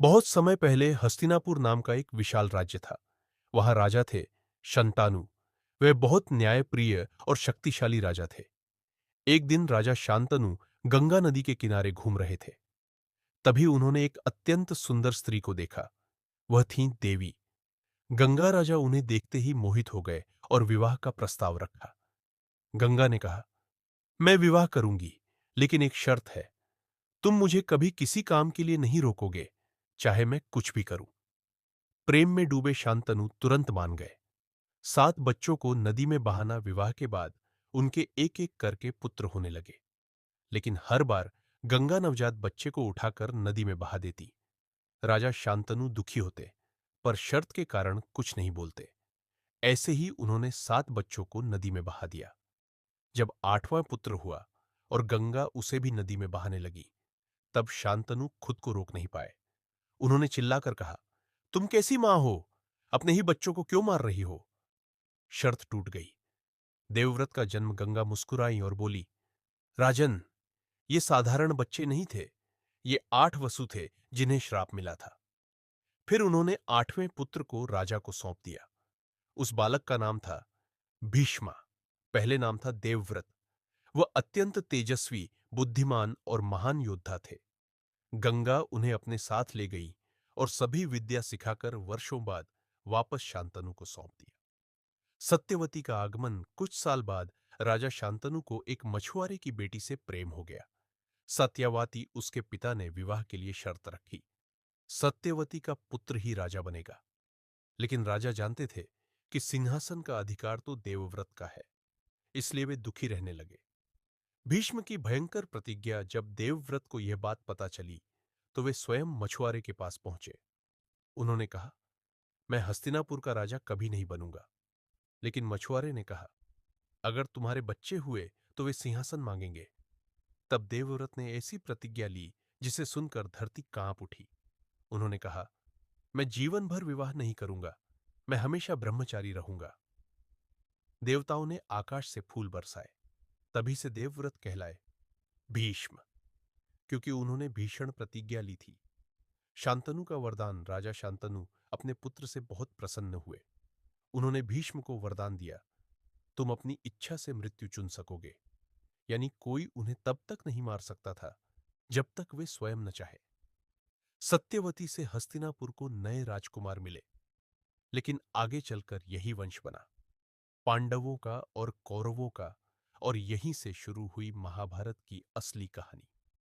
बहुत समय पहले हस्तिनापुर नाम का एक विशाल राज्य था। वहां राजा थे शंतानु। वे बहुत न्यायप्रिय और शक्तिशाली राजा थे। एक दिन राजा शांतनु गंगा नदी के किनारे घूम रहे थे। तभी उन्होंने एक अत्यंत सुंदर स्त्री को देखा। वह थी देवी। गंगा राजा उन्हें देखते ही मोहित हो गए और विवाह का प्रस्ताव रखा। गंगा ने कहा, मैं विवाह करूंगी, लेकिन एक शर्त है। तुम मुझे कभी किसी काम के लिए नहीं रोकोगे, चाहे मैं कुछ भी करूं। प्रेम में डूबे शांतनु तुरंत मान गए। 7 बच्चों को नदी में बहाना विवाह के बाद उनके एक एक करके पुत्र होने लगे। लेकिन हर बार गंगा नवजात बच्चे को उठाकर नदी में बहा देती। राजा शांतनु दुखी होते, पर शर्त के कारण कुछ नहीं बोलते। ऐसे ही उन्होंने 7 बच्चों को नदी में बहा दिया। जब 8वां पुत्र हुआ और गंगा उसे भी नदी में बहाने लगी, तब शांतनु खुद को रोक नहीं पाए। उन्होंने चिल्लाकर कहा, तुम कैसी मां हो? अपने ही बच्चों को क्यों मार रही हो? शर्त टूट गई। देवव्रत का जन्म गंगा मुस्कुराई और बोली, राजन, ये साधारण बच्चे नहीं थे। ये 8 वसु थे जिन्हें श्राप मिला था। फिर उन्होंने 8वें पुत्र को राजा को सौंप दिया। उस बालक का नाम था भीष्मा। पहले नाम था देवव्रत। वह अत्यंत तेजस्वी, बुद्धिमान और महान योद्धा थे। गंगा उन्हें अपने साथ ले गई और सभी विद्या सिखाकर वर्षों बाद वापस शांतनु को सौंप दिया। सत्यवती का आगमन कुछ साल बाद राजा शांतनु को एक मछुआरे की बेटी से प्रेम हो गया। सत्यवती उसके पिता ने विवाह के लिए शर्त रखी। सत्यवती का पुत्र ही राजा बनेगा। लेकिन राजा जानते थे कि सिंहासन का अधिकार तो देवव्रत का है, इसलिए वे दुखी रहने लगे। भीष्म की भयंकर प्रतिज्ञा जब देवव्रत को यह बात पता चली, तो वे स्वयं मछुआरे के पास पहुंचे। उन्होंने कहा, मैं हस्तिनापुर का राजा कभी नहीं बनूंगा। लेकिन मछुआरे ने कहा, अगर तुम्हारे बच्चे हुए तो वे सिंहासन मांगेंगे। तब देवव्रत ने ऐसी प्रतिज्ञा ली जिसे सुनकर धरती कांप उठी। उन्होंने कहा, मैं जीवन भर विवाह नहीं करूंगा। मैं हमेशा ब्रह्मचारी रहूंगा। देवताओं ने आकाश से फूल बरसाए। तभी से देवव्रत कहलाए भीष्म, क्योंकि उन्होंने भीषण प्रतिज्ञा ली थी। शांतनु का वरदान राजा शांतनु अपने पुत्र से बहुत प्रसन्न हुए। उन्होंने भीष्म को वरदान दिया, तुम अपनी इच्छा से मृत्यु चुन सकोगे। यानी कोई उन्हें तब तक नहीं मार सकता था जब तक वे स्वयं न चाहे। सत्यवती से हस्तिनापुर को नए राजकुमार मिले। लेकिन आगे चलकर यही वंश बना, पांडवों का और कौरवों का, और यहीं से शुरू हुई महाभारत की असली कहानी।